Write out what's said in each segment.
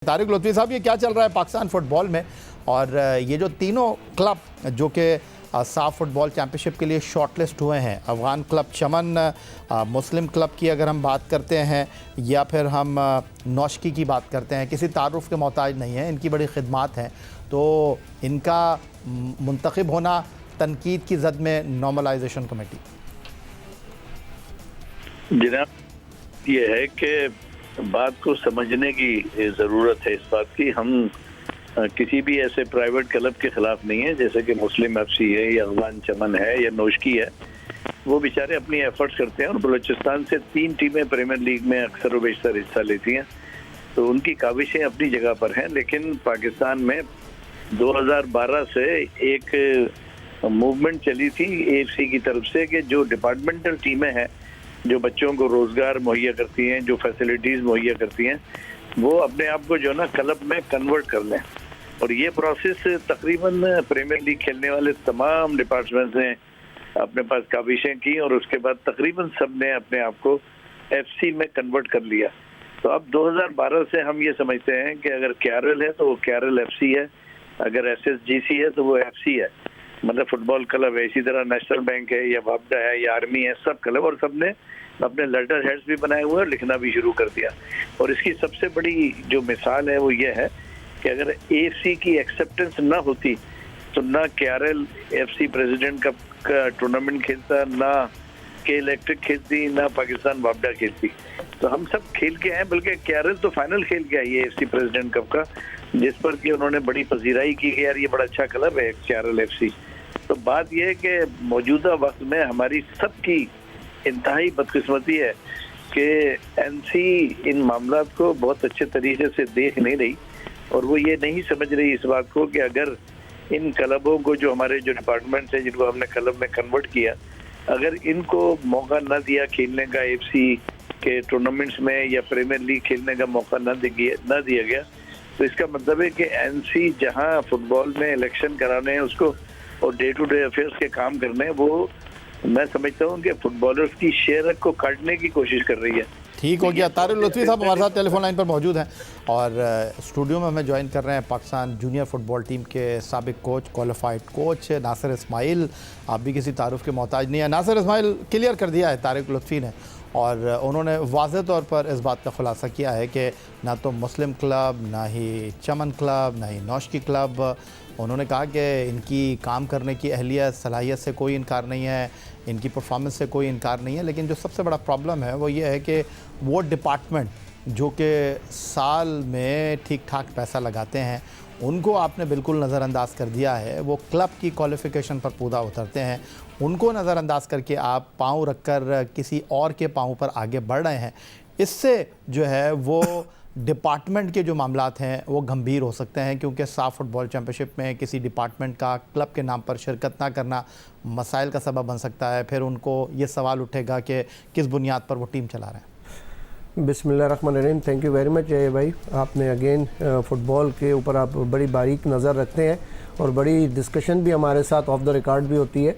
तारिक लुत्फ़ी साहब, ये क्या चल रहा है पाकिस्तान फुटबॉल में? और ये जो तीनों क्लब जो कि साफ फुटबॉल चैम्पियनशिप के लिए शॉर्टलिस्ट हुए हैं, अफ़गान क्लब चमन, मुस्लिम क्लब की अगर हम बात करते हैं या फिर हम नौशकी की बात करते हैं, किसी तारुफ के मोहताज नहीं है, इनकी बड़ी खिदमात हैं, तो इनका मुंतखब होना तनकीद की जद में नॉर्मलाइजेशन कमेटी। जनाब, ये है कि बात को समझने की ज़रूरत है। इस बात की हम किसी भी ऐसे प्राइवेट क्लब के खिलाफ नहीं है, जैसे कि मुस्लिम FC है या अफ़गान चमन है या नौशकी है। वो बेचारे अपनी एफर्ट्स करते हैं और बलूचिस्तान से 3 टीमें प्रीमियर लीग में अक्सर व बेशतर हिस्सा लेती हैं, तो उनकी काविशें अपनी जगह पर हैं। लेकिन पाकिस्तान में 2012 से एक मूवमेंट चली थी AFC की तरफ से कि जो डिपार्टमेंटल टीमें हैं, जो बच्चों को रोज़गार मुहैया करती हैं, जो फैसिलिटीज़ मुहैया करती हैं, वो अपने आप को जो ना क्लब में कन्वर्ट कर लें। और ये प्रोसेस तकरीबन प्रीमियर लीग खेलने वाले तमाम डिपार्टमेंट्स ने अपने पास काविशें की और उसके बाद तकरीबन सब ने अपने आप को FC में कन्वर्ट कर लिया। तो अब 2012 से हम ये समझते हैं कि अगर KRL है तो वो KRL FC है, अगर SSGC है तो वो FC है, मतलब फुटबॉल क्लब है। इसी तरह नेशनल बैंक है या वापडा है या आर्मी है, सब क्लब, और सब ने अपने लेटर हेड्स भी बनाए हुए और लिखना भी शुरू कर दिया। और इसकी सबसे बड़ी जो मिसाल है वो ये है कि अगर AFC की एक्सेप्टेंस ना होती तो ना KRL FC प्रेसिडेंट का टूर्नामेंट खेलता, ना के इलेक्ट्रिक खेलती, ना पाकिस्तान वापडा खेलती। तो हम सब खेल के आए, बल्कि KRL तो फाइनल खेल के आई है AFC प्रेसिडेंट कप का, जिस पर कि उन्होंने बड़ी पजीराई की कि यार ये बड़ा अच्छा क्लब है KRL FC। तो बात यह है कि मौजूदा वक्त में हमारी सबकी इंतहाई बदकिस्मती है कि NC इन मामलात को बहुत अच्छे तरीके से देख नहीं रही, और वो ये नहीं समझ रही इस बात को कि अगर इन क्लबों को, जो हमारे जो डिपार्टमेंट्स हैं जिनको हमने क्लब में कन्वर्ट किया, अगर इनको मौका ना दिया खेलने का AFC के टूर्नामेंट्स में या प्रीमियर लीग खेलने का मौका ना दिया गया, तो इसका मतलब है कि NC जहां फुटबॉल में इलेक्शन कराने हैं उसको और डे टू डे अफेयर्स के काम करने हैं, वो मैं समझता हूँ कि फुटबॉलर्स की शेयर को काटने की कोशिश कर रही है। ठीक हो गया। तारिक लुत्फ़ी साहब हमारे साथ टेलीफोन लाइन पर मौजूद हैं और स्टूडियो में हमें ज्वाइन कर रहे हैं पाकिस्तान जूनियर फुटबॉल टीम के साबिक coach, qualified coach Nasir Ismail. आप भी किसी तारुफ के मोहताज नहीं है। नासिर इस्माइल क्लियर कर दिया है तारिक लुत्फ़ी ने, और उन्होंने वाज़ेह तौर पर इस बात का खुलासा किया है कि ना तो मुस्लिम क्लब, ना ही चमन क्लब, ना ही नौशकी क्लब, उन्होंने कहा कि इनकी काम करने की अहलियत, सलाहियत से कोई इनकार नहीं है, इनकी परफॉर्मेंस से कोई इनकार नहीं है, लेकिन जो सबसे बड़ा प्रॉब्लम है वो ये है कि वो डिपार्टमेंट जो कि साल में ठीक ठाक पैसा लगाते हैं, उनको आपने बिल्कुल नज़रअंदाज कर दिया है। वो क्लब की क्वालिफ़िकेशन पर पूरा उतरते हैं, उनको नज़रअंदाज करके आप पाँव रख कर किसी और के पाँव पर आगे बढ़ रहे हैं। इससे जो है वो डिपार्टमेंट के जो मामलात हैं वो गंभीर हो सकते हैं, क्योंकि साफ फुटबॉल चैम्पियनशिप में किसी डिपार्टमेंट का क्लब के नाम पर शिरकत ना करना मसाइल का सबब बन सकता है। फिर उनको ये सवाल उठेगा कि किस बुनियाद पर वो टीम चला रहे हैं। बिस्मिल्लाहिर्रहमानिर्रहीम। थैंक यू वेरी मच भाई, आपने अगेन फ़ुटबॉल के ऊपर आप बड़ी बारीक नज़र रखते हैं और बड़ी डिस्कशन भी हमारे साथ ऑफ द रिकॉर्ड भी होती है।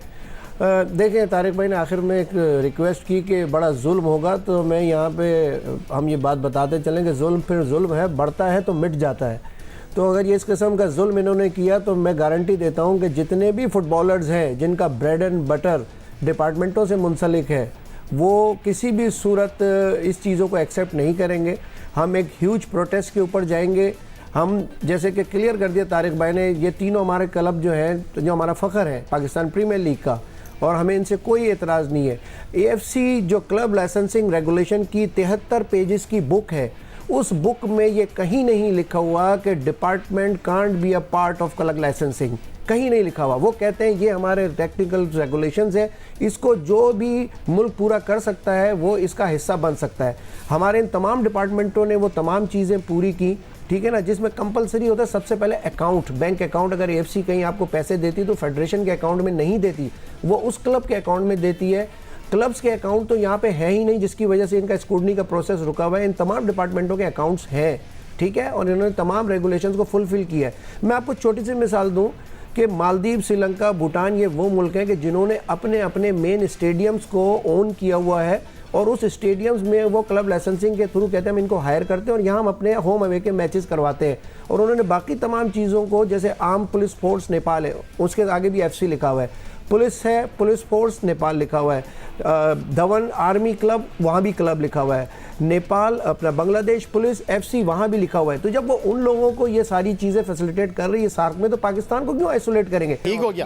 देखें, तारिक भाई ने आखिर में एक रिक्वेस्ट की कि बड़ा जुल्म होगा, तो मैं यहाँ पे हम ये बात बताते चलें कि जुल्म फिर जुल्म है, बढ़ता है तो मिट जाता है। तो अगर ये इस किस्म का जुल्म इन्होंने किया तो मैं गारंटी देता हूँ कि जितने भी फुटबॉलर्स हैं जिनका ब्रेड एंड बटर डिपार्टमेंटों से मुंसलिक है, वो किसी भी सूरत इस चीज़ों को एक्सेप्ट नहीं करेंगे। हम एक ह्यूज प्रोटेस्ट के ऊपर जाएंगे। हम जैसे कि क्लियर कर दिया तारिक भाई ने, ये तीनों हमारे क्लब जो हैं, जो हमारा फ़ख्र है पाकिस्तान प्रीमियर लीग का, और हमें इनसे कोई एतराज़ नहीं है। AFC जो क्लब लाइसेंसिंग रेगुलेशन की 73 पेजेस की बुक है, उस बुक में ये कहीं नहीं लिखा हुआ कि department can't be a part of club licensing, कहीं नहीं लिखा हुआ। वो कहते हैं ये हमारे टेक्निकल रेगुलेशंस है, इसको जो भी मुल्क पूरा कर सकता है वो इसका हिस्सा बन सकता है। हमारे इन तमाम डिपार्टमेंटों ने वो तमाम चीज़ें पूरी की, ठीक है ना, जिसमें कंपलसरी होता है सबसे पहले अकाउंट, बैंक अकाउंट। अगर AFC कहीं आपको पैसे देती तो फेडरेशन के अकाउंट में नहीं देती, वो उस क्लब के अकाउंट में देती है। क्लब्स के अकाउंट तो यहाँ पे है ही नहीं, जिसकी वजह से इनका स्क्रूटनी का प्रोसेस रुका हुआ है। इन तमाम डिपार्टमेंटों के अकाउंट्स हैं, ठीक है, और इन्होंने तमाम रेगुलेशंस को फुलफिल किया है। मैं आपको छोटी सी मिसाल दूँ कि मालदीव, श्रीलंका, भूटान, ये वो मुल्क हैं कि जिन्होंने अपने अपने मेन स्टेडियम्स को ओन किया हुआ है और उस स्टेडियम्स में वो क्लब लाइसेंसिंग के थ्रू कहते हैं हम इनको हायर करते हैं और यहाँ हम अपने होम अवे के मैचेस करवाते हैं। और उन्होंने बाकी तमाम चीज़ों को, जैसे आर्म पुलिस फोर्स नेपाल है, उसके आगे भी FC लिखा हुआ है, पुलिस है, पुलिस फोर्स नेपाल लिखा हुआ है, धवन आर्मी क्लब वहाँ भी क्लब लिखा हुआ है, नेपाल अपना बांग्लादेश पुलिस FC वहाँ भी लिखा हुआ है। तो जब वो उन लोगों को ये सारी चीज़ें फैसिलिटेट कर रही है सार्क में, तो पाकिस्तान को क्यों आइसोलेट करेंगे? ठीक हो गया।